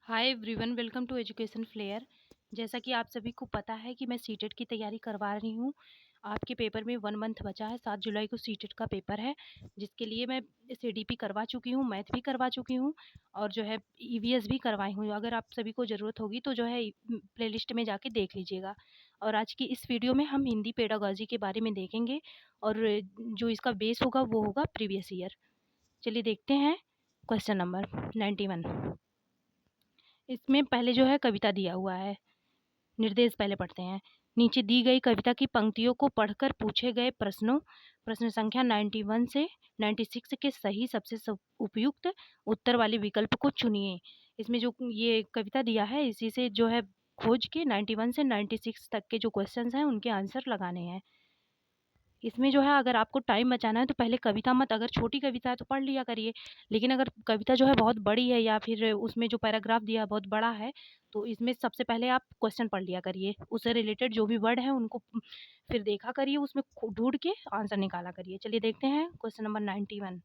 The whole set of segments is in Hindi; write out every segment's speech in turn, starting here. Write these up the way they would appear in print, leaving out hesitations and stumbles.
Hi everyone, welcome to Education Flair. जैसा कि आप सभी को पता है कि मैं सीटेट की तैयारी करवा रही हूँ। आपके पेपर में 1 मंथ बचा है। 7 जुलाई को सीटेट का पेपर है, जिसके लिए मैं सीडीपी करवा चुकी हूँ, मैथ भी करवा चुकी हूँ और जो है ईवीएस भी करवाई हूँ। अगर आप सभी को ज़रूरत होगी तो जो है प्लेलिस्ट में जाके देख लीजिएगा। और आज की इस वीडियो में हम हिंदी पेडागॉजी के बारे में देखेंगे और जो इसका बेस होगा वो होगा प्रीवियस ईयर। चलिए देखते हैं क्वेश्चन नंबर 91। इसमें पहले जो है कविता दिया हुआ है। निर्देश पहले पढ़ते हैं। नीचे दी गई कविता की पंक्तियों को पढ़कर पूछे गए प्रश्नों प्रश्न संख्या 91 से 96 के सही सबसे उपयुक्त उत्तर वाले विकल्प को चुनिए। इसमें जो ये कविता दिया है इसी से जो है खोज के 91 से 96 तक के जो क्वेश्चंस हैं उनके आंसर लगाने हैं। इसमें जो है अगर आपको टाइम बचाना है तो पहले कविता मत, अगर छोटी कविता है तो पढ़ लिया करिए, लेकिन अगर कविता जो है बहुत बड़ी है या फिर उसमें जो पैराग्राफ दिया है बहुत बड़ा है तो इसमें सबसे पहले आप क्वेश्चन पढ़ लिया करिए। उससे रिलेटेड जो भी वर्ड है उनको फिर देखा करिए, उसमें ढूंढ के आंसर निकाला करिए। चलिए देखते हैं क्वेश्चन नंबर 91।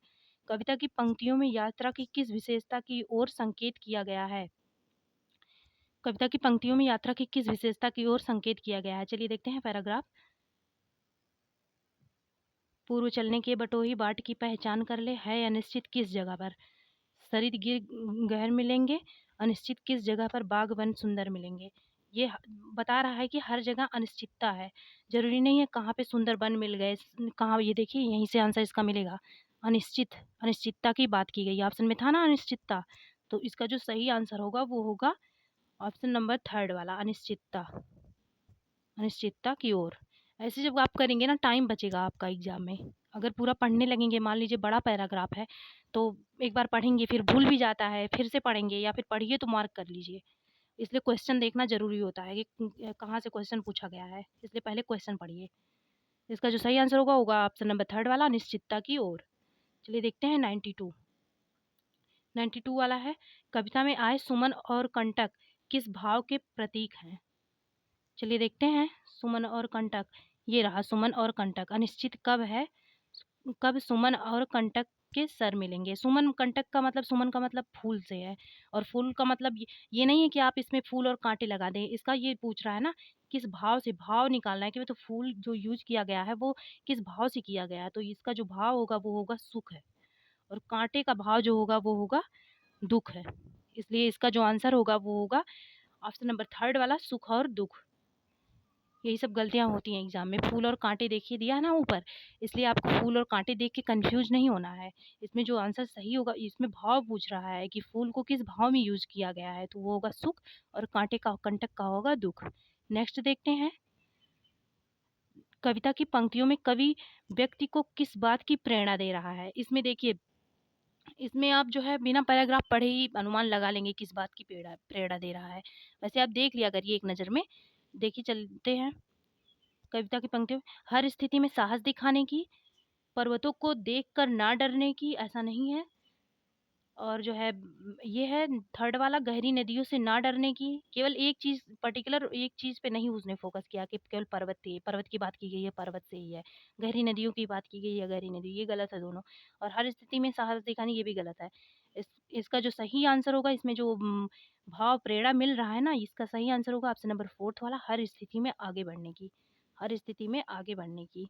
कविता की पंक्तियों में यात्रा की किस विशेषता की ओर संकेत किया गया है? कविता की पंक्तियों में यात्रा की किस विशेषता की ओर संकेत किया गया है? चलिए देखते हैं पैराग्राफ। पूर्व चलने के बटोही बाट की पहचान कर ले, है अनिश्चित किस जगह पर। सरित गिर गहर मिलेंगे, अनिश्चित किस जगह पर बाग वन सुंदर मिलेंगे। ये बता रहा है कि हर जगह अनिश्चितता है, जरूरी नहीं है कहाँ पे सुंदर वन मिल गए, कहाँ। ये देखिए यहीं से आंसर इसका मिलेगा। अनिश्चित, अनिश्चितता की बात की गई, ऑप्शन में था ना अनिश्चितता, तो इसका जो सही आंसर होगा वो होगा ऑप्शन नंबर 3 वाला, अनिश्चितता, अनिश्चितता की ओर। ऐसे जब आप करेंगे ना टाइम बचेगा आपका एग्जाम में। अगर पूरा पढ़ने लगेंगे, मान लीजिए बड़ा पैराग्राफ है तो एक बार पढ़ेंगे फिर भूल भी जाता है, फिर से पढ़ेंगे या फिर पढ़िए तो मार्क कर लीजिए। इसलिए क्वेश्चन देखना जरूरी होता है कि कहाँ से क्वेश्चन पूछा गया है, इसलिए पहले क्वेश्चन पढ़िए। इसका जो सही आंसर होगा होगा ऑप्शन नंबर 3 वाला, अनिश्चितता की ओर। चलिए देखते हैं 92। 92 वाला है, कविता में आए सुमन और कंटक किस भाव के प्रतीक हैं? चलिए देखते हैं। सुमन और कंटक, ये रहा सुमन और कंटक। अनिश्चित कब है? कब सुमन और कंटक के सर मिलेंगे। सुमन कंटक का मतलब, सुमन का मतलब फूल से है, और फूल का मतलब ये नहीं है कि आप इसमें फूल और कांटे लगा दें। इसका ये पूछ रहा है ना किस भाव से, भाव निकालना है कि तो फूल जो यूज किया गया है वो किस भाव से किया गया है, तो इसका जो भाव होगा वो होगा सुख है, और कांटे का भाव जो होगा वो होगा दुख है। इसलिए इसका जो आंसर होगा वो होगा ऑप्शन नंबर 3 वाला, सुख और दुख। यही सब गलतियाँ होती हैं एग्जाम में। फूल और कांटे देखिए दिया है ना ऊपर, इसलिए आपको फूल और कांटे देख के कंफ्यूज नहीं होना है। इसमें जो आंसर सही होगा, इसमें भाव पूछ रहा है कि फूल को किस भाव में यूज किया गया है, तो वो होगा सुख, और कांटे का, कंटक का होगा दुख। नेक्स्ट देखते हैं। कविता की पंक्तियों में कवि व्यक्ति को किस बात की प्रेरणा दे रहा है? इसमें देखिए, इसमें आप जो है बिना पैराग्राफ पढ़े ही अनुमान लगा लेंगे किस बात की प्रेरणा प्रेरणा दे रहा है। वैसे आप देख लिया करिए एक नज़र में। देखिए चलते हैं कविता की पंक्तियों। हर स्थिति में साहस दिखाने की, पर्वतों को देखकर ना डरने की, ऐसा नहीं है। और जो है ये है 3 वाला, गहरी नदियों से ना डरने की। केवल एक चीज़, पर्टिकुलर एक चीज़ पे नहीं उसने फ़ोकस किया कि केवल पर्वत थी, पर्वत की बात की गई है, पर्वत से ही है। गहरी नदियों की बात की गई है, गहरी नदी, ये गलत है दोनों। और हर स्थिति में साहस दिखाने, ये भी गलत है। इसका जो सही आंसर होगा, इसमें जो भाव प्रेरणा मिल रहा है ना, इसका सही आंसर होगा ऑप्शन नंबर 4 वाला, हर स्थिति में आगे बढ़ने की, हर स्थिति में आगे बढ़ने की।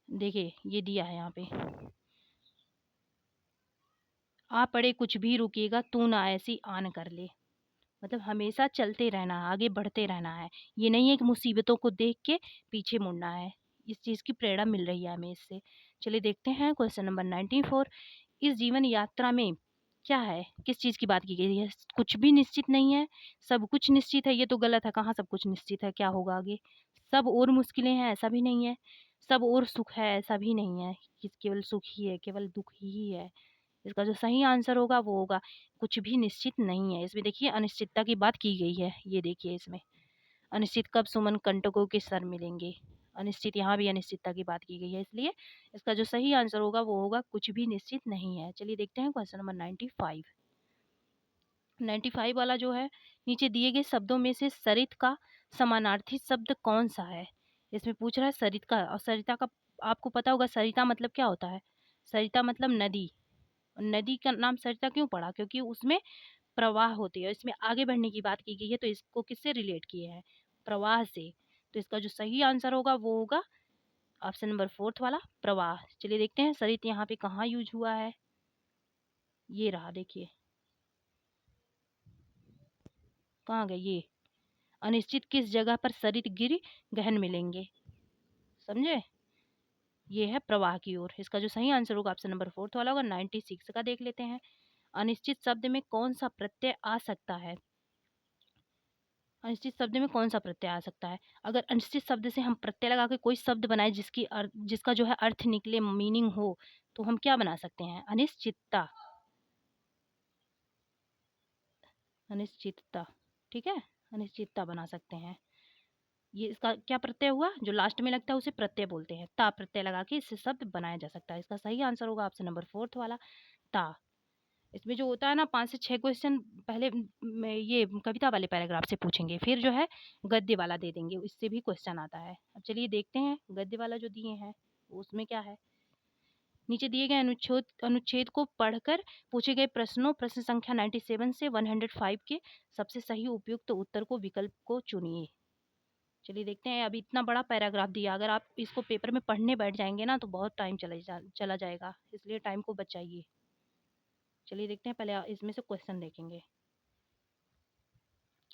देखिए ये दिया है यहाँ पे, आ पड़े कुछ भी रुकेगा तू ना ऐसी आन कर ले। मतलब हमेशा चलते रहना है, आगे बढ़ते रहना है। ये नहीं है कि मुसीबतों को देख के पीछे मुड़ना है। इस चीज़ की प्रेरणा मिल रही है हमें इससे। चलिए देखते हैं क्वेश्चन नंबर 94। इस जीवन यात्रा में क्या है, किस चीज़ की बात की गई है? कुछ भी निश्चित नहीं है, सब कुछ निश्चित है, ये तो गलत है। कहाँ सब कुछ निश्चित है, क्या होगा आगे? सब और मुश्किलें हैं, ऐसा भी नहीं है। सब और सुख है, ऐसा भी नहीं है कि केवल सुख ही है, केवल दुख ही है। इसका जो सही आंसर होगा वो होगा कुछ भी निश्चित नहीं है। इसमें देखिए अनिश्चितता की बात की गई है, ये देखिए इसमें अनिश्चित कब सुमन कंटकों के सर मिलेंगे। अनिश्चित, यहाँ भी अनिश्चितता की बात की गई है, इसलिए इसका जो सही आंसर होगा वो होगा कुछ भी निश्चित नहीं है। चलिए देखते हैं क्वेश्चन नंबर 95। 95 वाला जो है, नीचे दिए गए शब्दों में से सरित का समानार्थी शब्द कौन सा है? इसमें पूछ रहा है सरित का, और सरिता का आपको पता होगा, सरिता मतलब क्या होता है? सरिता मतलब नदी, नदी का नाम सरिता क्यों पड़ा? क्योंकि उसमें प्रवाह होती है, इसमें आगे बढ़ने की बात की गई है, तो इसको किससे रिलेट किए हैं? प्रवाह से। तो इसका जो सही आंसर होगा वो होगा ऑप्शन नंबर 4th वाला, प्रवाह। चलिए देखते हैं सरित यहाँ पे कहाँ यूज हुआ है। ये रहा, देखिए कहाँ गए ये। अनिश्चित किस जगह पर सरित गिर गहन मिलेंगे, समझे? ये है प्रवाह की ओर। इसका जो सही आंसर होगा ऑप्शन नंबर 4th वाला होगा। 96 का देख लेते हैं। अनिश्चित शब्द में कौन सा प्रत्यय आ सकता है? अनिश्चित शब्द में कौन सा प्रत्यय आ सकता है? अगर अनिश्चित शब्द से हम प्रत्यय लगा के कोई शब्द बनाए जिसका जो है अर्थ निकले, मीनिंग हो, तो हम क्या बना सकते हैं? अनिश्चितता। अनिश्चितता, ठीक है, अनिश्चितता बना सकते हैं। ये इसका क्या प्रत्यय हुआ? जो लास्ट में लगता है उसे प्रत्यय बोलते हैं। ता प्रत्यय लगा के इससे शब्द बनाया जा सकता है। इसका सही आंसर होगा ऑप्शन नंबर 4th वाला, ता। इसमें जो होता है ना, 5 से 6 क्वेश्चन पहले ये कविता वाले पैराग्राफ से पूछेंगे, फिर जो है गद्य वाला दे देंगे, इससे भी क्वेश्चन आता है। अब चलिए देखते हैं गद्य वाला जो दिए हैं उसमें क्या है। नीचे दिए गए अनुच्छेद को पढ़कर पूछे गए प्रश्नों, प्रश्न संख्या 97 से 105 के सबसे सही उपयुक्त उत्तर को विकल्प को चुनिए। चलिए देखते हैं। अभी इतना बड़ा पैराग्राफ दिया, अगर आप इसको पेपर में पढ़ने बैठ जाएंगे ना तो बहुत टाइम चला जाएगा, इसलिए टाइम को बचाइए। चलिए देखते हैं, पहले इसमें से क्वेश्चन देखेंगे।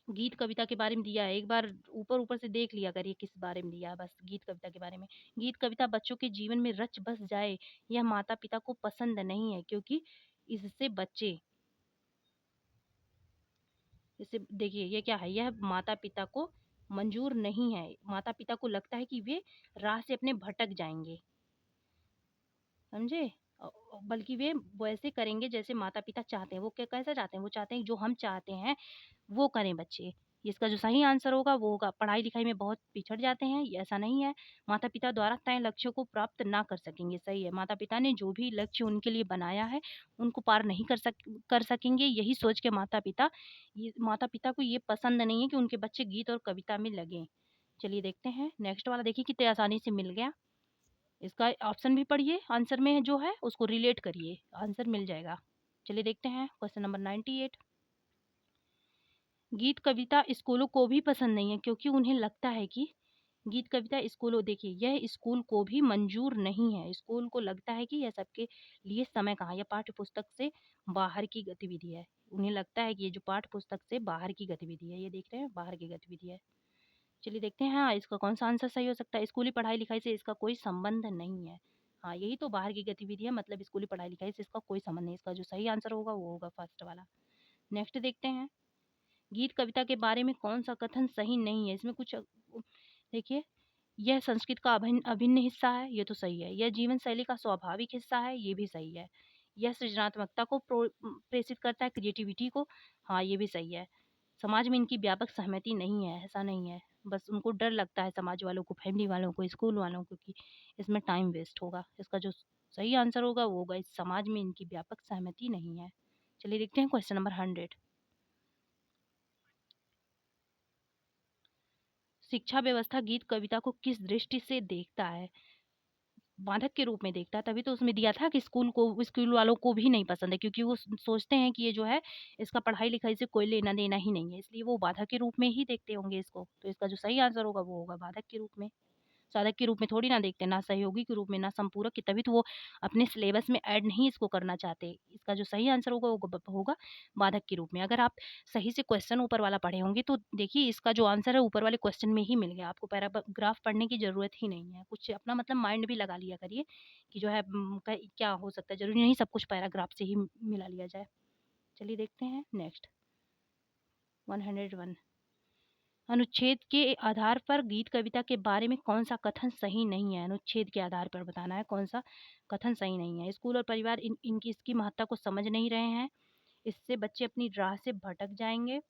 गीत कविता के बारे में दिया है, एक बार ऊपर ऊपर से देख लिया करिए किस बारे में दिया है, बस गीत कविता के बारे में। गीत कविता बच्चों के जीवन में रच बस जाए, यह माता पिता को पसंद नहीं है, क्योंकि इससे बच्चे, इससे देखिए ये क्या है, यह माता पिता को मंजूर नहीं है। माता पिता को लगता है कि वे राह से अपने भटक जाएंगे, समझे? बल्कि वे वैसे करेंगे जैसे माता पिता चाहते हैं। वो क्या कैसा चाहते हैं? वो चाहते हैं जो हम चाहते हैं वो करें बच्चे। इसका जो सही आंसर होगा वो होगा पढ़ाई लिखाई में बहुत पिछड़ जाते हैं, ये ऐसा नहीं है। माता पिता द्वारा तय लक्ष्यों को प्राप्त ना कर सकेंगे, सही है। माता पिता ने जो भी लक्ष्य उनके लिए बनाया है उनको पार नहीं कर सकेंगे, यही सोच के माता पिता को ये पसंद नहीं है कि उनके बच्चे गीत और कविता में लगे। चलिए देखते हैं नेक्स्ट वाला, देखिए कितने आसानी से मिल गया। इसका ऑप्शन भी पढ़िए, आंसर में जो है उसको रिलेट करिए, आंसर मिल जाएगा। चलिए देखते हैं क्वेश्चन नंबर 98। गीत कविता स्कूलों को भी पसंद नहीं है, क्योंकि उन्हें लगता है कि गीत कविता स्कूलों, देखिए यह स्कूल को भी मंजूर नहीं है। स्कूल को लगता है कि यह सबके लिए समय कहाँ, यह पाठ्य पुस्तक से बाहर की गतिविधि है। उन्हें लगता है कि ये जो पाठ्य पुस्तक से बाहर की गतिविधि है, ये देख रहे हैं बाहर की गतिविधि है। चलिए देखते हैं, हाँ इसका कौन सा आंसर सही हो सकता है। स्कूली पढ़ाई लिखाई से इसका कोई संबंध नहीं है। हाँ यही तो बाहर की गतिविधि है, मतलब स्कूली पढ़ाई लिखाई से इसका कोई संबंध नहीं। इसका जो सही आंसर होगा वो होगा फर्स्ट वाला। नेक्स्ट देखते हैं, गीत कविता के बारे में कौन सा कथन सही नहीं है। इसमें कुछ देखिए, यह संस्कृत का अभिन्न अभिन्न हिस्सा है, ये तो सही है। यह जीवन शैली का स्वाभाविक हिस्सा है, ये भी सही है। यह सृजनात्मकता को प्रेषित करता है, क्रिएटिविटी को, हाँ ये भी सही है। समाज में इनकी व्यापक सहमति नहीं है, ऐसा नहीं है, बस उनको डर लगता है समाज वालों को, फैमिली वालों को, स्कूल वालों को कि इसमें टाइम वेस्ट होगा। इसका जो सही आंसर होगा वो होगा इस समाज में इनकी व्यापक सहमति नहीं है। चलिए देखते हैं क्वेश्चन नंबर 100। शिक्षा व्यवस्था गीत कविता को किस दृष्टि से देखता है? बाधक के रूप में देखता है, तभी तो उसमें दिया था कि स्कूल वालों को भी नहीं पसंद है, क्योंकि वो सोचते हैं कि ये जो है इसका पढ़ाई लिखाई से कोई लेना देना ही नहीं है, इसलिए वो बाधक के रूप में ही देखते होंगे इसको। तो इसका जो सही आंसर होगा वो होगा बाधक के रूप में। साधक के रूप में थोड़ी ना देखते, ना सहयोगी के रूप में, ना संपूरक के, तभी तो वो अपने सिलेबस में ऐड नहीं इसको करना चाहते। इसका जो सही आंसर होगा वो होगा बाधक के रूप में। अगर आप सही से क्वेश्चन ऊपर वाला पढ़े होंगे तो देखिए इसका जो आंसर है ऊपर वाले क्वेश्चन में ही मिल गया, आपको पैराग्राफ पढ़ने की जरूरत ही नहीं है। कुछ अपना मतलब माइंड भी लगा लिया करिए कि जो है क्या हो सकता है, जरूरी नहीं सब कुछ पैराग्राफ से ही मिला लिया जाए। चलिए देखते हैं नेक्स्ट 101। अनुच्छेद के आधार पर गीत कविता के बारे में कौन सा कथन सही नहीं है? अनुच्छेद के आधार पर बताना है कौन सा कथन सही नहीं है। स्कूल और परिवार इनकी इसकी महत्ता को समझ नहीं रहे हैं, इससे बच्चे अपनी राह से भटक जाएंगे,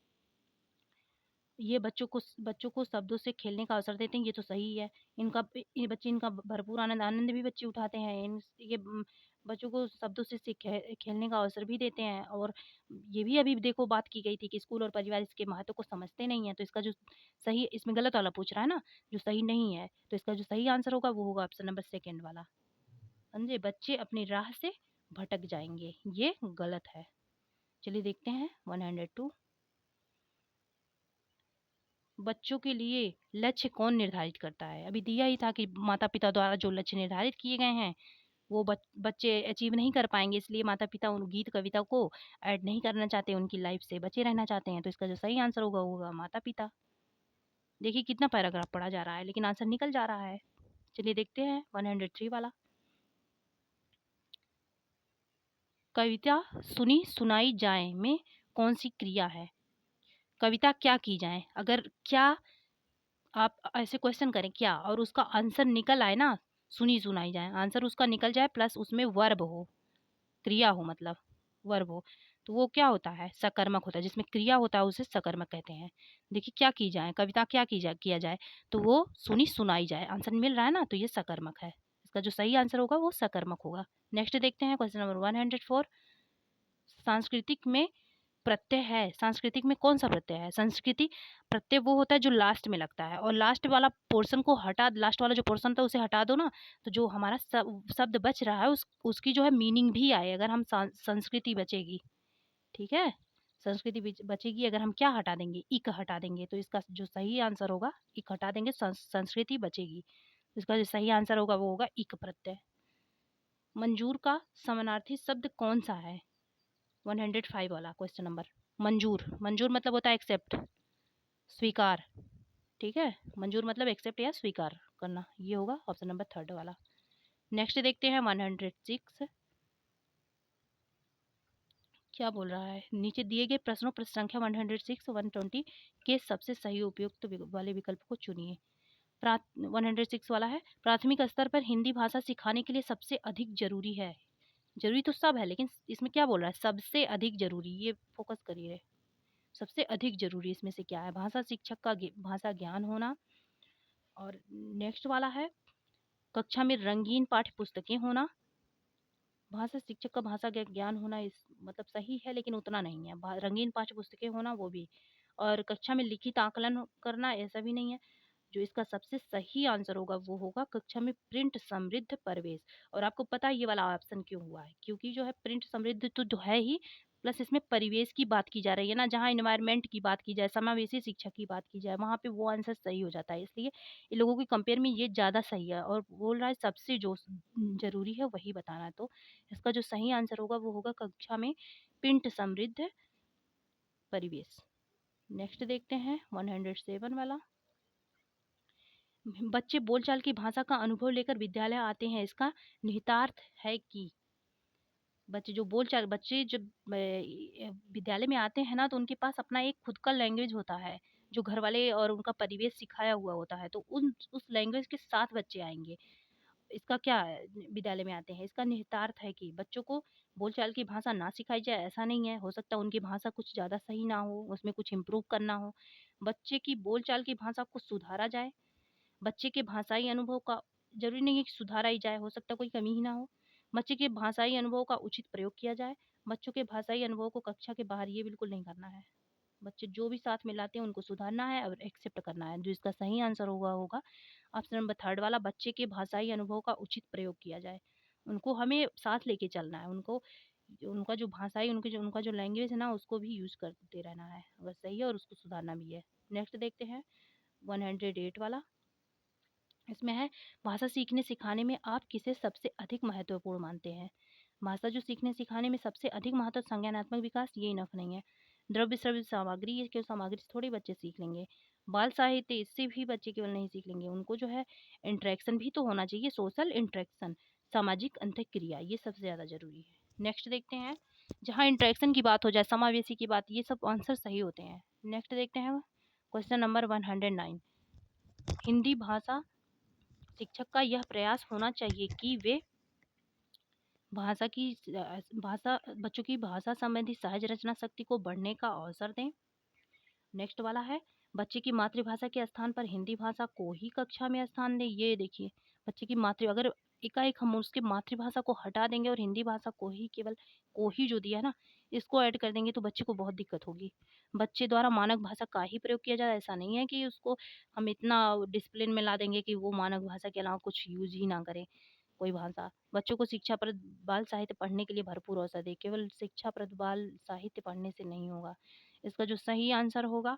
ये बच्चों को शब्दों से खेलने का अवसर देते हैं, ये तो सही है। इनका भरपूर आनंद आनंद भी बच्चे उठाते हैं। बच्चों को शब्दों से खेलने का अवसर भी देते हैं। और ये भी अभी देखो बात की गई थी कि स्कूल और परिवार इसके महत्व को समझते नहीं है। तो इसका जो सही, इसमें गलत वाला पूछ रहा है ना, जो सही नहीं है, तो इसका जो सही आंसर होगा वो होगा ऑप्शन नंबर 2 वाला। समझे? बच्चे अपनी राह से भटक जाएंगे, ये गलत है। चलिए देखते हैं 102। बच्चों के लिए लक्ष्य कौन निर्धारित करता है? अभी दिया ही था कि माता पिता द्वारा जो लक्ष्य निर्धारित किए गए हैं वो बच्चे अचीव नहीं कर पाएंगे, इसलिए माता पिता उन गीत कविता को ऐड नहीं करना चाहते, उनकी लाइफ से बचे रहना चाहते हैं। तो इसका जो सही आंसर होगा वो होगा माता पिता। देखिए कितना पैराग्राफ पढ़ा जा रहा है लेकिन आंसर निकल जा रहा है। चलिए देखते हैं 103 वाला। कविता सुनी सुनाई जाए में कौन सी क्रिया है? कविता क्या की जाए, अगर क्या आप ऐसे क्वेश्चन करें क्या और उसका आंसर निकल आए ना, सुनी सुनाई जाए आंसर उसका निकल जाए प्लस उसमें वर्ब हो, क्रिया हो, मतलब वर्ब हो, तो वो क्या होता है? सकर्मक होता है। जिसमें क्रिया होता है उसे सकर्मक कहते हैं। देखिए क्या की जाए, कविता क्या की जाए किया जाए, तो वो सुनी सुनाई जाए आंसर मिल रहा है ना, तो ये सकर्मक है। इसका जो सही आंसर होगा वो सकर्मक होगा। नेक्स्ट देखते हैं क्वेश्चन नंबर 104। सांस्कृतिक में प्रत्यय है, सांस्कृतिक में कौन सा प्रत्यय है? संस्कृति प्रत्यय वो होता है जो लास्ट में लगता है, और लास्ट वाला पोर्शन को हटा, लास्ट वाला जो पोर्शन था उसे हटा दो ना, तो जो हमारा शब्द बच रहा है उसकी जो है मीनिंग भी आए, अगर हम संस्कृति बचेगी। ठीक है, संस्कृति बचेगी अगर हम क्या हटा देंगे, इक हटा देंगे, तो इसका जो सही आंसर होगा इक हटा देंगे, संस्कृति बचेगी। इसका जो सही आंसर होगा वो होगा इक प्रत्यय। मंजूर का समानार्थी शब्द कौन सा है? 105 वाला क्वेश्चन नंबर। मंजूर, मंजूर मतलब होता है एक्सेप्ट, स्वीकार। ठीक है, मंजूर मतलब एक्सेप्ट या स्वीकार करना, ये होगा ऑप्शन नंबर थर्ड वाला। नेक्स्ट देखते हैं 106। क्या बोल रहा है? नीचे दिए गए प्रश्नों पर संख्या 106 120 के सबसे सही उपयुक्त वाले विकल्प को चुनिए। 106 वाला है, प्राथमिक स्तर पर हिंदी भाषा सिखाने के लिए सबसे अधिक जरूरी है। जरूरी तो सब है लेकिन इसमें क्या बोल रहा है? सबसे अधिक जरूरी, ये फोकस करिए। सबसे अधिक जरूरी इसमें से क्या है? भाषा शिक्षक का भाषा ज्ञान होना। और नेक्स्ट वाला है, कक्षा में रंगीन पाठ्य पुस्तकें होना। भाषा शिक्षक का भाषा ज्ञान होना इस मतलब सही है लेकिन उतना नहीं है, रंगीन पाठ्य पुस्तकें होना वो भी। और कक्षा में लिखित आकलन करना ऐसा भी नहीं है। जो इसका सबसे सही आंसर होगा वो होगा कक्षा में प्रिंट समृद्ध परिवेश। और आपको पता है ये वाला ऑप्शन क्यों हुआ है? क्योंकि जो है प्रिंट समृद्ध तो जो है ही, प्लस इसमें परिवेश की बात की जा रही है ना, जहाँ इन्वायरमेंट की बात की जाए, समावेशी शिक्षा की बात की जाए, वहाँ पे वो आंसर सही हो जाता है। इसलिए इन लोगों के कंपेयर में ये ज़्यादा सही है, और बोल रहा है सबसे जो जरूरी है वही बताना है। तो इसका जो सही आंसर होगा वो होगा कक्षा में प्रिंट समृद्ध परिवेश। नेक्स्ट देखते हैं 107 वाला। बच्चे बोलचाल की भाषा का अनुभव लेकर विद्यालय आते हैं, इसका निहितार्थ है कि बच्चे जो बोलचाल, बच्चे जब विद्यालय में आते हैं ना, तो उनके पास अपना एक खुद का लैंग्वेज होता है जो घर वाले और उनका परिवेश सिखाया हुआ होता है, तो उन उस लैंग्वेज के साथ बच्चे आएंगे। इसका क्या है? विद्यालय में आते हैं, इसका निहितार्थ है कि बच्चों को बोलचाल की भाषा ना सिखाई जाए ऐसा नहीं है, हो सकता है उनकी भाषा कुछ ज़्यादा सही ना हो, उसमें कुछ इम्प्रूव करना हो। बच्चे की बोलचाल की भाषा को सुधारा जाए। बच्चे के भाषाई अनुभव का ज़रूरी नहीं है कि सुधारा ही जाए, हो सकता है कोई कमी ही ना हो। बच्चे के भाषाई अनुभव का उचित प्रयोग किया जाए। बच्चों के भाषाई अनुभव को कक्षा के बाहर ये बिल्कुल नहीं करना है। बच्चे जो भी साथ में लाते हैं उनको सुधारना है और एक्सेप्ट करना है। जो इसका सही आंसर होगा होगा ऑप्शन नंबर थर्ड वाला, बच्चे के भाषाई अनुभव का उचित प्रयोग किया जाए। उनको हमें साथ लेके चलना है, उनको उनका जो भाषाई उनका जो लैंग्वेज है ना उसको भी यूज़ करते रहना है, अगर सही है, और उसको सुधारना भी है। नेक्स्ट देखते हैं 108 वाला। इसमें है, भाषा सीखने सिखाने में आप किसे सबसे अधिक महत्वपूर्ण मानते हैं? भाषा जो सीखने सिखाने में सबसे अधिक महत्व, संज्ञानात्मक विकास ये इनफ नहीं है। द्रव्य श्रव्य सामग्री, ये केवल सामग्री से थोड़ी बच्चे सीख लेंगे। बाल साहित्य, इससे भी बच्चे केवल नहीं सीख लेंगे, उनको जो है इंटरेक्शन भी तो होना चाहिए, सोशल इंटरेक्शन, सामाजिक अंतःक्रिया, ये सबसे ज़्यादा जरूरी है। नेक्स्ट देखते हैं, जहाँ इंटरेक्शन की बात हो जाए, समावेशी की बात, ये सब आंसर सही होते हैं। नेक्स्ट देखते हैं क्वेश्चन नंबर 109। हिंदी भाषा शिक्षक का यह प्रयास होना चाहिए कि वे भाषा की भाषा बच्चों की भाषा संबंधी सहज रचना शक्ति को बढ़ने का अवसर दें। नेक्स्ट वाला है, बच्चे की मातृभाषा के स्थान पर हिंदी भाषा को ही कक्षा में स्थान दें। ये देखिए, बच्चे की अगर एकाएक हम उसकी मातृभाषा को हटा देंगे और हिंदी भाषा को ही, केवल को ही जो दिया है ना, इसको ऐड कर देंगे तो बच्चे को बहुत दिक्कत होगी। बच्चे द्वारा मानक भाषा का ही प्रयोग किया जाए, ऐसा नहीं है कि उसको हम इतना डिसिप्लिन में ला देंगे कि वो मानक भाषा के अलावा कुछ यूज ही ना करें। कोई भाषा। बच्चों को शिक्षाप्रद बाल साहित्य पढ़ने के लिए भरपूर अवसर दें, केवल शिक्षाप्रद बाल साहित्य पढ़ने से नहीं होगा। इसका जो सही आंसर होगा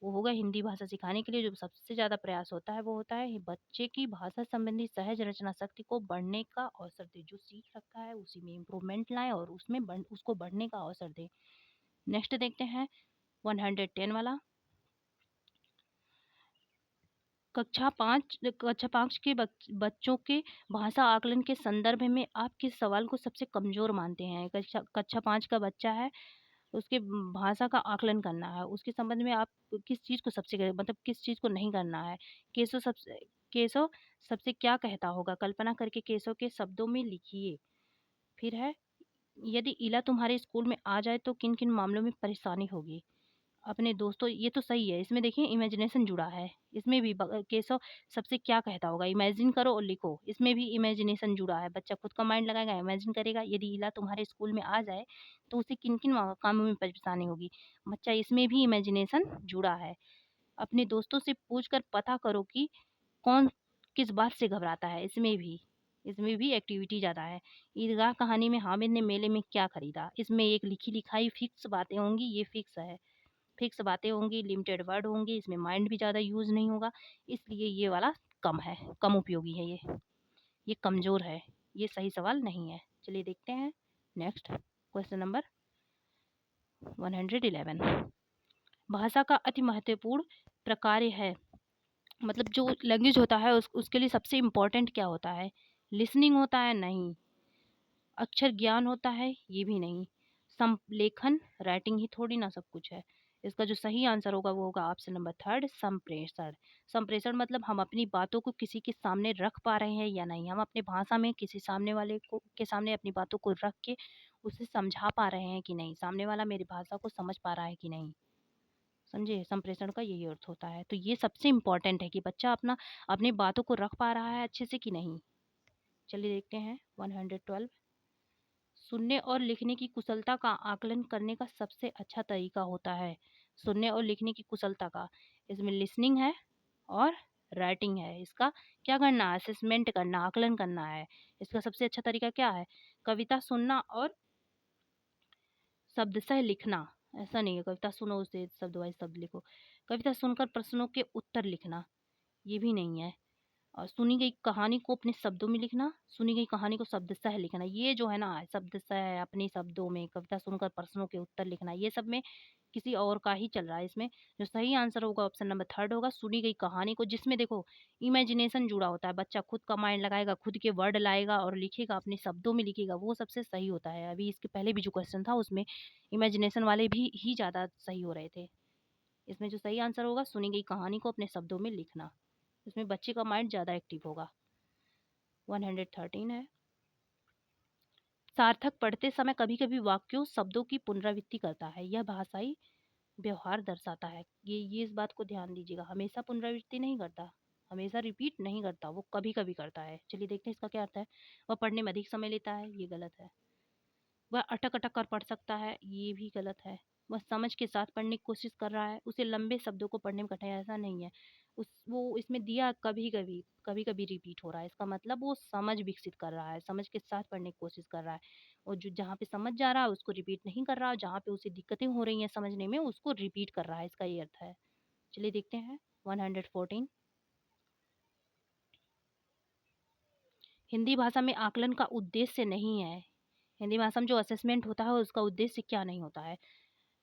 वो होगा हिंदी भाषा सिखाने के लिए जो सबसे ज़्यादा प्रयास होता है वो होता है बच्चे की भाषा संबंधी सहज रचना शक्ति को बढ़ने का अवसर दें। जो सीख रखा है उसी में इम्प्रूवमेंट लाएँ और उसको बढ़ने का अवसर दें। नेक्स्ट देखते हैं 110 वाला। कक्षा 5 के बच्चों के भाषा आकलन के संदर्भ में आप किस सवाल को सबसे कमज़ोर मानते हैं? कक्षा 5 का बच्चा है, उसके भाषा का आकलन करना है, उसके संबंध में आप किस चीज़ को सबसे मतलब किस चीज़ को नहीं करना है? केशव सबसे क्या कहता होगा? कल्पना करके केशव के शब्दों में लिखिए। फिर है, यदि इला तुम्हारे स्कूल में आ जाए तो किन-किन मामलों में परेशानी होगी? अपने दोस्तों ये तो सही है, इसमें देखिए इमेजिनेशन जुड़ा है। इसमें भी केशव सबसे क्या कहता होगा? इमेजिन करो और लिखो। इसमें भी इमेजिनेशन जुड़ा है। बच्चा खुद का माइंड लगाएगा, इमेजिन करेगा, यदि इला तुम्हारे स्कूल में आ जाए, तो उसे किन-किन कामों में परेशानी होगी? बच्चा इसमें भी इमेजिनेशन जुड़ा है। अपने दोस्तों से पूछकर पता करो कि कौन किस बात से घबराता है? इसमें भी एक्टिविटी ज़्यादा है। ईदगाह कहानी में हामिद ने मेले में क्या खरीदा? इसमें एक लिखी-लिखाई फिक्स बातें होंगी, ये फिक्स है। फिक्स बातें होंगी, लिमिटेड वर्ड होंगे, इसमें माइंड भी ज़्यादा यूज़ नहीं होगा, इसलिए ये वाला कम है, कम उपयोगी है ये कमज़ोर है, ये सही सवाल नहीं है। चलिए देखते हैं नेक्स्ट क्वेश्चन नंबर 111। भाषा का अति महत्वपूर्ण प्रकार है, मतलब जो लैंग्वेज होता है उसके लिए सबसे इम्पोर्टेंट क्या होता है? लिसनिंग होता है? नहीं। अक्षर ज्ञान होता है? ये भी नहीं। संलेखन राइटिंग ही थोड़ी ना सब कुछ है। इसका जो सही आंसर होगा वो होगा ऑप्शन नंबर थर्ड संप्रेषण। संप्रेषण मतलब हम अपनी बातों को किसी के सामने रख पा रहे हैं या नहीं, हम अपने भाषा में किसी सामने वाले को के सामने अपनी बातों को रख के उसे समझा पा रहे हैं कि नहीं, सामने वाला मेरी भाषा को समझ पा रहा है कि नहीं। समझे, संप्रेषण का यही अर्थ होता है। तो ये सबसे इम्पोर्टेंट है कि बच्चा अपनी बातों को रख पा रहा है अच्छे से कि नहीं। चलिए देखते हैं 112। सुनने और लिखने की कुशलता का आकलन करने का सबसे अच्छा तरीका होता है। सुनने और लिखने की कुशलता का, इसमें लिसनिंग है और राइटिंग है। इसका क्या करना है? असेसमेंट करना, आकलन करना है। इसका सबसे अच्छा तरीका क्या है? कविता सुनना और शब्दशः लिखना। ऐसा नहीं है कविता सुनो उसे शब्द वाइज शब्द लिखो। कविता सुनकर प्रश्नों के उत्तर लिखना, ये भी नहीं है। और सुनी गई कहानी को अपने शब्दों में लिखना, सुनी गई कहानी को शब्दशः लिखना, ये जो है ना शब्दशः अपने शब्दों में, कविता सुनकर प्रश्नों के उत्तर लिखना, ये सब में किसी और का ही चल रहा है। इसमें जो सही आंसर होगा ऑप्शन नंबर थर्ड होगा, सुनी गई कहानी को, जिसमें देखो इमेजिनेशन जुड़ा होता है। बच्चा खुद का माइंड लगाएगा, खुद के वर्ड लाएगा और लिखेगा, अपने शब्दों में लिखेगा, वो सबसे सही होता है। अभी इसके पहले भी जो क्वेश्चन था उसमें इमेजिनेशन वाले भी ही ज़्यादा सही हो रहे थे। इसमें जो सही आंसर होगा सुनी गई कहानी को अपने शब्दों में लिखना, इसमें बच्चे का माइंड ज़्यादा एक्टिव होगा। 113 है। सार्थक पढ़ते समय कभी-कभी वाक्यों शब्दों की पुनरावृत्ति करता है, यह भाषाई व्यवहार दर्शाता है। ये इस बात को ध्यान दीजिएगा, हमेशा पुनरावृत्ति नहीं करता, हमेशा रिपीट नहीं करता, वो कभी-कभी करता है। चलिए देखते हैं इसका क्या अर्थ है। वह पढ़ने में अधिक समय लेता है, ये गलत है। वह अटक-अटक कर पढ़ सकता है, ये भी गलत है। वह समझ के साथ पढ़ने की कोशिश कर रहा है, उसे लंबे शब्दों को पढ़ने में कठिनाई, ऐसा नहीं है। वो इसमें दिया कभी-कभी, कभी-कभी रिपीट हो रहा है, इसका मतलब वो समझ विकसित कर रहा है, समझ के साथ पढ़ने की कोशिश कर रहा है। और जो जहाँ पे समझ जा रहा है उसको रिपीट नहीं कर रहा, जहाँ पे उसे दिक्कतें हो रही हैं समझने में उसको रिपीट कर रहा है, इसका ये अर्थ है। चलिए देखते हैं 114। हिंदी भाषा में आकलन का उद्देश्य नहीं है। हिंदी भाषा में जो असेसमेंट होता है उसका उद्देश्य क्या नहीं होता है?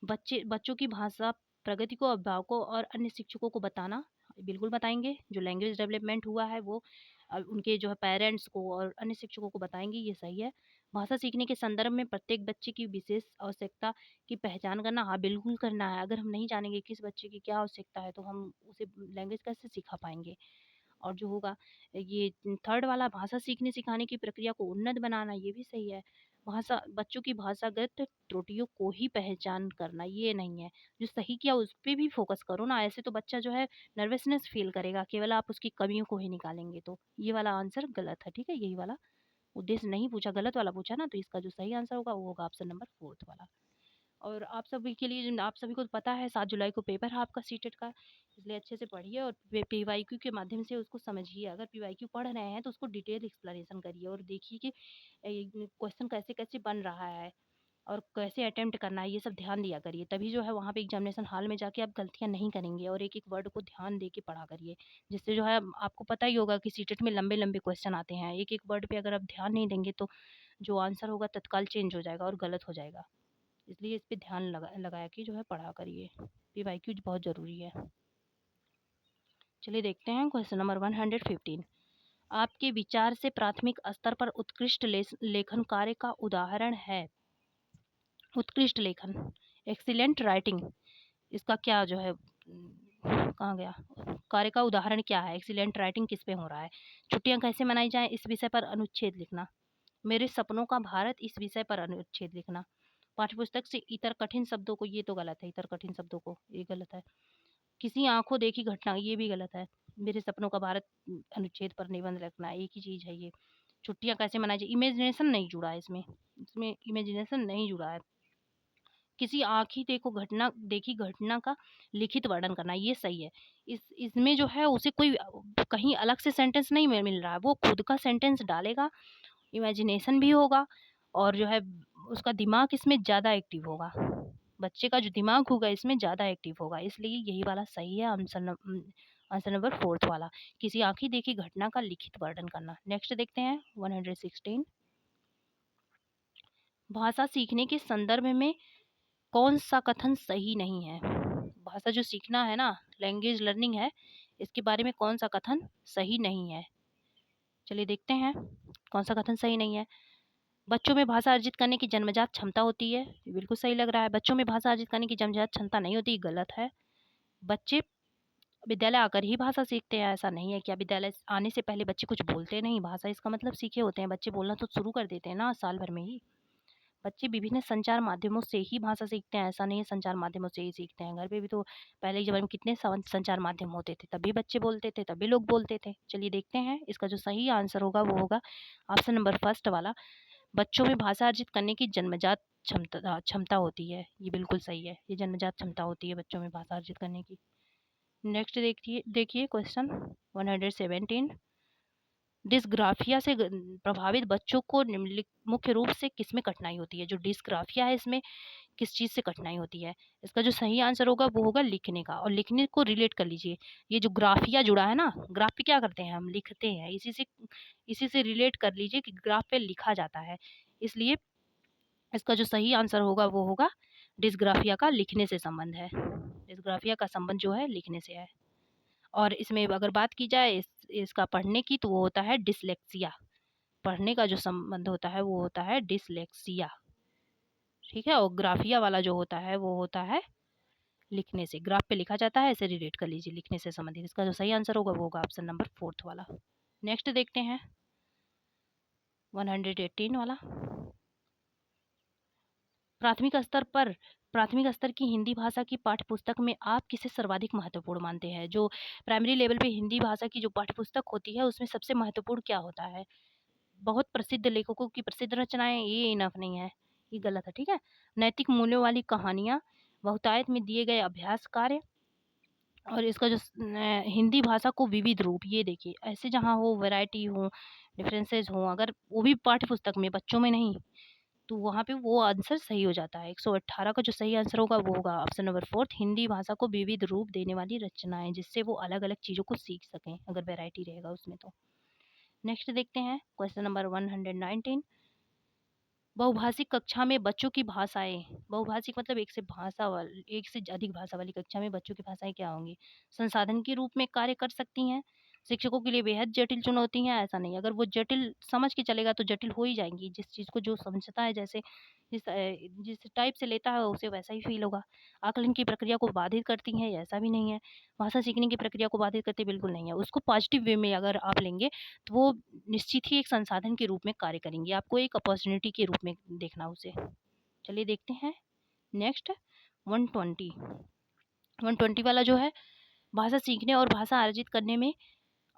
बच्चों की भाषा प्रगति को अभिभावकों और अन्य शिक्षकों को बताना, बिल्कुल बताएँगे। जो लैंग्वेज डेवलपमेंट हुआ है वो उनके जो है पेरेंट्स को और अन्य शिक्षकों को बताएँगे, ये सही है। भाषा सीखने के संदर्भ में प्रत्येक बच्चे की विशेष आवश्यकता की पहचान करना, हाँ, बिल्कुल करना है। अगर हम नहीं जानेंगे किस बच्चे की क्या आवश्यकता है तो हम उसे लैंग्वेज कैसे सिखा पाएँगे? और जो होगा ये थर्ड वाला भाषा सीखने सिखाने की प्रक्रिया को उन्नत बनाना, ये भी सही है। भाषा बच्चों की भाषागत त्रुटियों को ही पहचान करना, ये नहीं है। जो सही किया उस पे भी फ़ोकस करो ना, ऐसे तो बच्चा जो है नर्वसनेस फ़ील करेगा, केवल आप उसकी कमियों को ही निकालेंगे तो। ये वाला आंसर गलत है, ठीक है? यही वाला उद्देश्य नहीं पूछा, गलत वाला पूछा ना, तो इसका जो सही आंसर होगा वो होगा ऑप्शन नंबर 4th वाला। और आप सभी के लिए आप सभी को पता है 7 जुलाई को पेपर है आपका सीटेट का, इसलिए अच्छे से पढ़िए और पीवाईक्यू के माध्यम से उसको समझिए। अगर पीवाईक्यू पढ़ रहे हैं तो उसको डिटेल एक्सप्लेनेशन करिए और देखिए कि क्वेश्चन कैसे कैसे बन रहा है और कैसे अटेम्प्ट करना है, ये सब ध्यान दिया करिए। तभी जो है वहाँ पे एग्जामिनेशन हॉल में जाके आप गलतियाँ नहीं करेंगे और एक एक वर्ड को ध्यान दे के पढ़ा करिए, जिससे जो है आपको पता ही होगा कि सीटेट में लंबे लंबे क्वेश्चन आते हैं। एक एक वर्ड पे अगर आप ध्यान नहीं देंगे तो जो आंसर होगा तत्काल चेंज हो जाएगा और गलत हो जाएगा। इसलिए इस पे ध्यान लगाया कि जो है पढ़ा करिए। पीवाईक्यू बहुत ज़रूरी है। चलिए देखते हैं क्वेश्चन नंबर 115। आपके विचार से प्राथमिक स्तर पर उत्कृष्ट लेखन कार्य का उदाहरण है। उत्कृष्ट लेखन, एक्सीलेंट राइटिंग, इसका क्या जो है कहाँ गया, कार्य का उदाहरण क्या है, एक्सीलेंट राइटिंग किस पे हो रहा है। छुट्टियां कैसे मनाई जाएं, इस विषय पर अनुच्छेद लिखना। मेरे सपनों का भारत, इस विषय पर अनुच्छेद लिखना। पाठ्यपुस्तक से इतर कठिन शब्दों को, ये तो गलत है, इतर कठिन शब्दों को ये गलत है। किसी आंखों देखी घटना, ये भी गलत है। मेरे सपनों का भारत अनुच्छेद पर निबंध लिखना, एक ही चीज है ये। छुट्टियां कैसे मनाई जाए, इमेजिनेशन नहीं जुड़ा है इसमें, इसमें इमेजिनेशन नहीं जुड़ा है। किसी आँखी देखी घटना का लिखित वर्णन करना, ये सही है। इसमें जो है उसे कोई कहीं अलग से सेंटेंस नहीं मिल रहा है, वो खुद का सेंटेंस डालेगा, इमेजिनेशन भी होगा और जो है उसका दिमाग इसमें ज़्यादा एक्टिव होगा। बच्चे का जो दिमाग होगा इसमें ज़्यादा एक्टिव होगा, इसलिए यही वाला सही है आंसर नंबर 4 वाला। किसी आँखी देखी घटना का लिखित वर्णन करना। नेक्स्ट देखते हैं 116। भाषा सीखने के संदर्भ में कौन सा कथन सही नहीं है। भाषा जो सीखना है ना, लैंग्वेज लर्निंग है, इसके बारे में कौन सा कथन सही नहीं है। चलिए देखते हैं कौन सा कथन सही नहीं है। बच्चों में भाषा अर्जित करने की जन्मजात क्षमता होती है, ये बिल्कुल सही लग रहा है। बच्चों में भाषा अर्जित करने की जन्मजात क्षमता नहीं होती, गलत है। बच्चे विद्यालय आकर ही भाषा सीखते हैं, ऐसा नहीं है। क्या विद्यालय आने से पहले बच्चे कुछ बोलते नहीं, भाषा इसका मतलब सीखे होते हैं। बच्चे बोलना तो शुरू कर देते हैं ना साल भर में ही। बच्चे विभिन्न संचार माध्यमों से ही भाषा सीखते हैं, ऐसा नहीं है संचार माध्यमों से ही सीखते हैं। घर पे भी तो पहले के ज़माने में कितने संचार माध्यम होते थे, तभी बच्चे बोलते थे, तभी लोग बोलते थे। चलिए देखते हैं इसका जो सही आंसर होगा वो होगा ऑप्शन नंबर फर्स्ट वाला। बच्चों में भाषा अर्जित करने की जन्मजात क्षमता होती है, ये बिल्कुल सही है। ये जन्मजात क्षमता होती है बच्चों में भाषा अर्जित करने की। नेक्स्ट देखिए देखिए क्वेश्चन 117। डिस्ग्राफिया से प्रभावित बच्चों को निम्नलिखित मुख्य रूप से किसमें कठिनाई होती है। जो डिस्ग्राफिया है इसमें किस चीज़ से कठिनाई होती है। इसका जो सही आंसर होगा वो होगा लिखने का, और लिखने को रिलेट कर लीजिए। ये जो ग्राफिया जुड़ा है ना, ग्राफ पे क्या करते हैं हम, लिखते हैं। इसी से रिलेट कर लीजिए कि ग्राफ पे लिखा जाता है, इसलिए इसका जो सही आंसर होगा वो होगा डिस्ग्राफिया का लिखने से संबंध है। डिस्ग्राफिया का संबंध जो है लिखने से है। और इसमें अगर बात की जाए इसका पढ़ने की, तो वो होता है डिसलेक्सिया। पढ़ने का जो संबंध होता है वो होता है डिसलेक्सिया, ठीक है। और ग्राफिया वाला जो होता है वो होता है लिखने से, ग्राफ पे लिखा जाता है, ऐसे रिलेट कर लीजिए लिखने से संबंधित। इसका जो सही आंसर होगा वो होगा ऑप्शन नंबर 4 वाला। नेक्स्ट देखते हैं 118 वाला। प्राथमिक स्तर की हिंदी भाषा की पाठ्यपुस्तक में आप किसे सर्वाधिक महत्वपूर्ण मानते हैं। जो प्राइमरी लेवल पे हिंदी भाषा की जो पाठ्यपुस्तक होती है उसमें सबसे महत्वपूर्ण क्या होता है। बहुत प्रसिद्ध लेखकों की प्रसिद्ध रचनाएं, ये इनफ नहीं है, ये गलत है, ठीक है। नैतिक मूल्यों वाली कहानियाँ, बहुतायत में दिए गए अभ्यास कार्य, और इसका जो हिंदी भाषा को विविध रूप, ये देखिए ऐसे जहाँ हो, वैरायटी हो, डिफरेंसेस हो, अगर वो भी पाठ्य पुस्तक में, बच्चों में नहीं, तो वहाँ पे वो आंसर सही हो जाता है। 118 का जो सही आंसर होगा वो होगा ऑप्शन नंबर 4, हिंदी भाषा को विविध रूप देने वाली रचनाएं, जिससे वो अलग अलग चीज़ों को सीख सकें, अगर वैरायटी रहेगा उसमें तो। नेक्स्ट देखते हैं क्वेश्चन नंबर 119। बहुभाषिक कक्षा में बच्चों की भाषाएं, बहुभाषिक मतलब एक से अधिक भाषा वाली कक्षा में बच्चों की भाषाएं क्या होंगी। संसाधन के रूप में कार्य कर सकती हैं, शिक्षकों के लिए बेहद जटिल चुनौती हैं, ऐसा नहीं। अगर वो जटिल समझ के चलेगा तो जटिल हो ही जाएंगी। जिस चीज़ को जो समझता है, जैसे जिस टाइप से लेता है उसे वैसा ही फील होगा। आकलन की प्रक्रिया को बाधित करती हैं, ऐसा भी नहीं है। भाषा सीखने की प्रक्रिया को बाधित करती बिल्कुल नहीं है। उसको पॉजिटिव वे में अगर आप लेंगे तो वो निश्चित ही एक संसाधन के रूप में कार्य करेंगी, आपको एक अपॉर्चुनिटी के रूप में देखना उसे। चलिए देखते हैं नेक्स्ट 120। 120 वाला जो है, भाषा सीखने और भाषा अर्जित करने में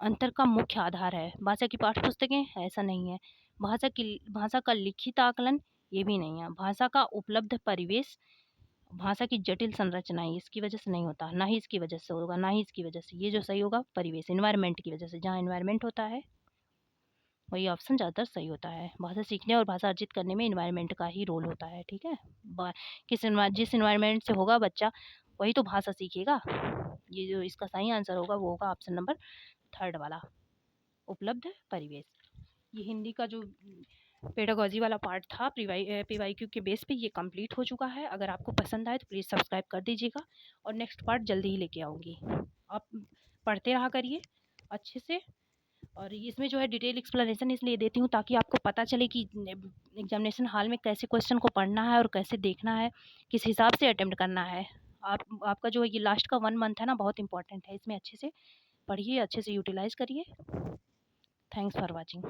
अंतर का मुख्य आधार है। भाषा की पाठ्यपुस्तकें, ऐसा नहीं है। भाषा का लिखित आकलन, ये भी नहीं है। भाषा का उपलब्ध परिवेश, भाषा की जटिल संरचना है, इसकी वजह से नहीं होता, ना ही इसकी वजह से होगा, ना ही इसकी वजह से। ये जो सही होगा परिवेश, एनवायरनमेंट की वजह से। जहाँ एनवायरनमेंट होता है वही ऑप्शन ज़्यादातर सही होता है। भाषा सीखने और भाषा अर्जित करने में एनवायरनमेंट का ही रोल होता है, ठीक है। जिस एनवायरनमेंट से होगा बच्चा वही तो भाषा सीखेगा। ये जो इसका सही आंसर होगा वो होगा ऑप्शन नंबर 3 वाला, उपलब्ध परिवेश। ये हिंदी का जो पेडागॉजी वाला पार्ट था पीवाईक्यू के बेस पे, ये कंप्लीट हो चुका है। अगर आपको पसंद आए तो प्लीज़ सब्सक्राइब कर दीजिएगा, और नेक्स्ट पार्ट जल्दी ही लेके आऊँगी। आप पढ़ते रहा करिए अच्छे से। और इसमें जो है डिटेल एक्सप्लेनेशन इसलिए देती हूँ ताकि आपको पता चले कि एग्जामिनेशन हॉल में कैसे क्वेश्चन को पढ़ना है और कैसे देखना है, किस हिसाब से अटेम्प्ट करना है। आपका जो है ये लास्ट का 1 मंथ है ना, बहुत इंपॉर्टेंट है। इसमें अच्छे से पढ़िए, अच्छे से यूटिलाइज़ करिए। Thanks for watching.